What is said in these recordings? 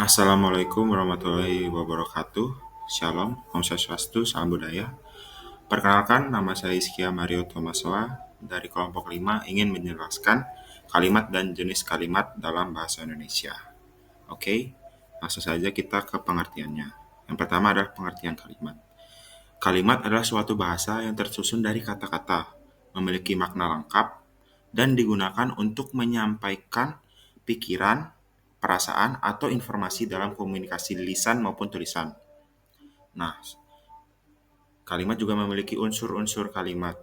Assalamualaikum warahmatullahi wabarakatuh. Shalom, Om Swastiastu, Salam Budaya. Perkenalkan, nama saya Iskia Mario Thomasoa dari kelompok 5 ingin menjelaskan kalimat dan jenis kalimat dalam bahasa Indonesia. Oke, langsung saja kita ke pengertiannya. Yang pertama adalah pengertian kalimat. Kalimat adalah suatu bahasa yang tersusun dari kata-kata, memiliki makna lengkap, dan digunakan untuk menyampaikan pikiran, perasaan, atau informasi dalam komunikasi lisan maupun tulisan. Nah, kalimat juga memiliki unsur-unsur kalimat,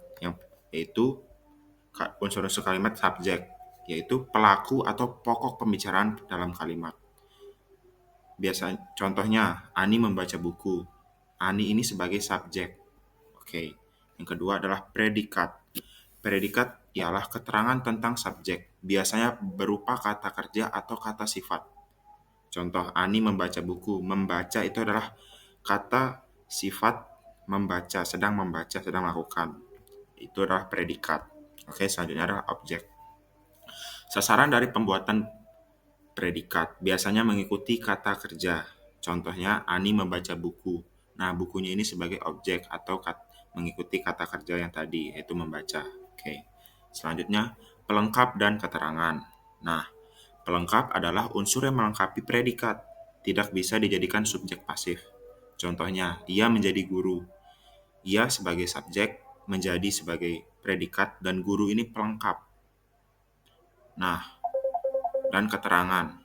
yaitu unsur-unsur kalimat subjek, yaitu pelaku atau pokok pembicaraan dalam kalimat. Contohnya, Ani membaca buku. Ani ini sebagai subjek. Oke. Yang kedua adalah predikat. Predikat ialah keterangan tentang subjek, biasanya berupa kata kerja atau kata sifat. Contoh, Ani membaca buku. Membaca itu adalah kata sifat membaca, sedang melakukan. Itu adalah predikat. Oke, selanjutnya adalah objek. Sasaran dari pembuatan predikat biasanya mengikuti kata kerja. Contohnya, Ani membaca buku. Nah, bukunya ini sebagai objek atau mengikuti kata kerja yang tadi, yaitu membaca. Oke. Selanjutnya, pelengkap dan keterangan. Nah, pelengkap adalah unsur yang melengkapi predikat, tidak bisa dijadikan subjek pasif. Contohnya, ia menjadi guru. Ia sebagai subjek menjadi sebagai predikat dan guru ini pelengkap. Nah, dan keterangan.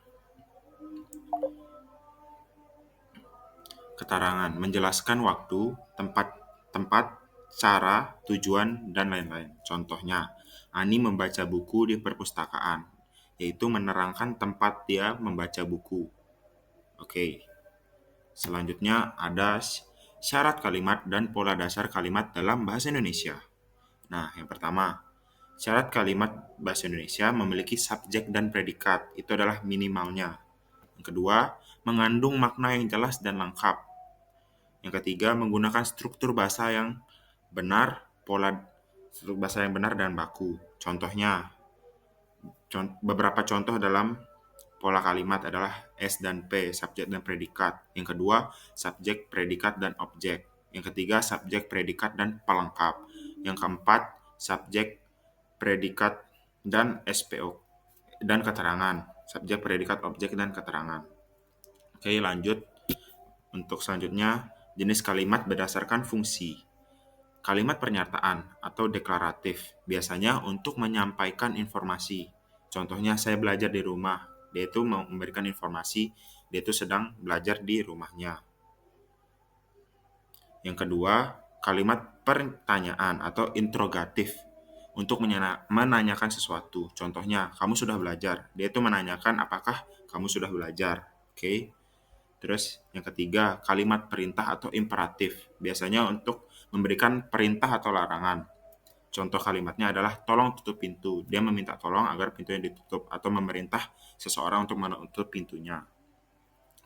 Keterangan menjelaskan waktu, tempat, cara, tujuan, dan lain-lain. Contohnya, Ani membaca buku di perpustakaan, yaitu menerangkan tempat dia membaca buku. Oke. Selanjutnya ada syarat kalimat dan pola dasar kalimat dalam bahasa Indonesia. Nah, yang pertama, syarat kalimat bahasa Indonesia memiliki subjek dan predikat. Itu adalah minimalnya. Yang kedua, mengandung makna yang jelas dan lengkap. Yang ketiga, menggunakan struktur bahasa yang benar, dan baku. Contohnya, beberapa contoh dalam pola kalimat adalah S dan P, subjek dan predikat. Yang kedua, subjek, predikat, dan objek. Yang ketiga, subjek, predikat, dan pelengkap. Yang keempat, subjek, predikat, dan SPO, dan keterangan. Subjek, predikat, objek, dan keterangan. Oke, lanjut. Untuk selanjutnya, jenis kalimat berdasarkan fungsi. Kalimat pernyataan atau deklaratif biasanya untuk menyampaikan informasi. Contohnya, saya belajar di rumah. Dia itu memberikan informasi, dia itu sedang belajar di rumahnya. Yang kedua, kalimat pertanyaan atau interrogatif untuk menanyakan sesuatu. Contohnya, kamu sudah belajar. Dia itu menanyakan apakah kamu sudah belajar. Oke. Terus yang ketiga, kalimat perintah atau imperatif. Biasanya untuk memberikan perintah atau larangan. Contoh kalimatnya adalah tolong tutup pintu. Dia meminta tolong agar pintunya ditutup atau memerintah seseorang untuk menutup pintunya.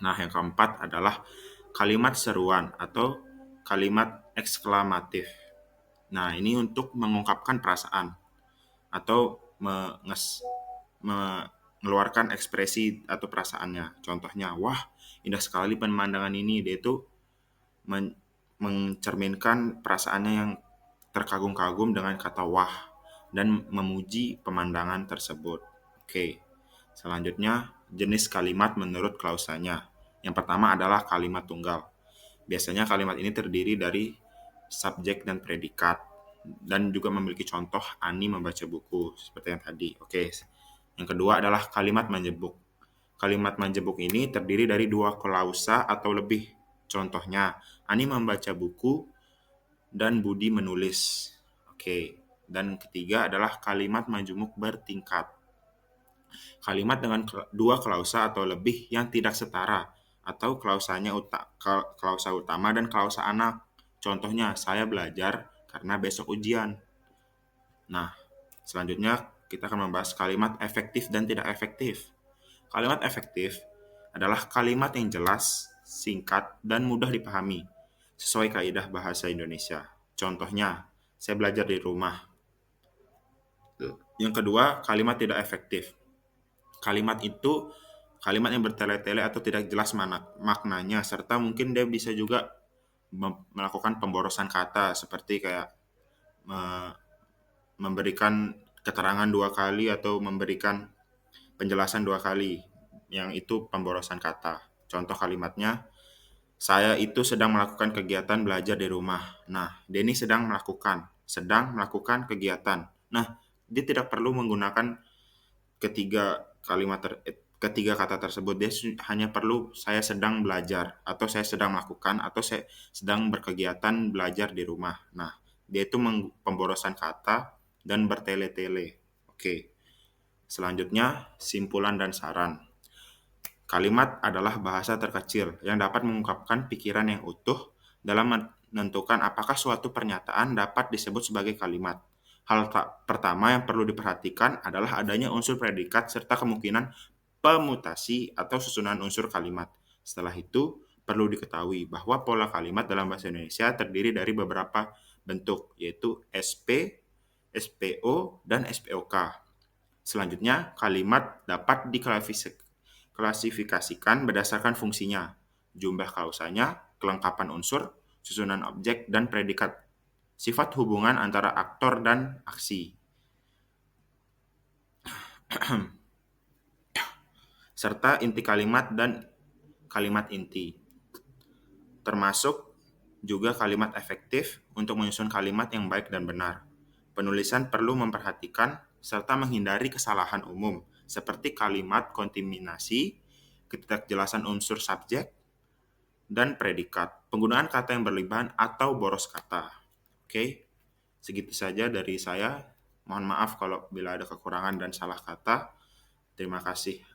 Nah, yang keempat adalah kalimat seruan atau kalimat eksklamatif. Nah, ini untuk mengungkapkan perasaan atau mengeluarkan ekspresi atau perasaannya. Contohnya, wah, indah sekali pemandangan ini. Dia itu mencerminkan perasaannya yang terkagum-kagum dengan kata wah dan memuji pemandangan tersebut. Oke. Selanjutnya, jenis kalimat menurut klausanya. Yang pertama adalah kalimat tunggal. Biasanya kalimat ini terdiri dari subjek dan predikat dan juga memiliki contoh Ani membaca buku seperti yang tadi. Oke. Yang kedua adalah kalimat menjebuk. Kalimat menjebuk ini terdiri dari dua klausa atau lebih. Contohnya, Ani membaca buku dan Budi menulis. Oke. Dan ketiga adalah kalimat majemuk bertingkat. Kalimat dengan dua klausa atau lebih yang tidak setara atau klausa utama dan klausa anak. Contohnya, saya belajar karena besok ujian. Nah, selanjutnya kita akan membahas kalimat efektif dan tidak efektif. Kalimat efektif adalah kalimat yang jelas, singkat, dan mudah dipahami sesuai kaidah bahasa Indonesia. Contohnya, saya belajar di rumah. Yang kedua, kalimat tidak efektif. Kalimat itu kalimat yang bertele-tele atau tidak jelas maknanya, serta mungkin dia bisa juga melakukan pemborosan kata seperti kayak memberikan keterangan dua kali atau memberikan penjelasan dua kali, yang itu pemborosan kata. Contoh kalimatnya, saya itu sedang melakukan kegiatan belajar di rumah. Nah, Denny sedang melakukan kegiatan. Nah, dia tidak perlu menggunakan ketiga kata tersebut. Dia hanya perlu saya sedang belajar, atau saya sedang melakukan, atau saya sedang berkegiatan belajar di rumah. Nah, dia itu pemborosan kata dan bertele-tele. Oke. Selanjutnya, simpulan dan saran. Kalimat adalah bahasa terkecil yang dapat mengungkapkan pikiran yang utuh dalam menentukan apakah suatu pernyataan dapat disebut sebagai kalimat. Pertama yang perlu diperhatikan adalah adanya unsur predikat serta kemungkinan pemutasi atau susunan unsur kalimat. Setelah itu, perlu diketahui bahwa pola kalimat dalam bahasa Indonesia terdiri dari beberapa bentuk, yaitu SP, SPO, dan SPOK. Selanjutnya, kalimat dapat diklasifikasikan berdasarkan fungsinya, jumlah klausanya, kelengkapan unsur, susunan objek, dan predikat, sifat hubungan antara aktor dan aksi, serta inti kalimat dan kalimat inti, termasuk juga kalimat efektif untuk menyusun kalimat yang baik dan benar. Penulisan perlu memperhatikan serta menghindari kesalahan umum, seperti kalimat kontaminasi, ketidakjelasan unsur subjek, dan predikat, penggunaan kata yang berlebihan atau boros kata. Oke, segitu saja dari saya. Mohon maaf kalau bila ada kekurangan dan salah kata. Terima kasih.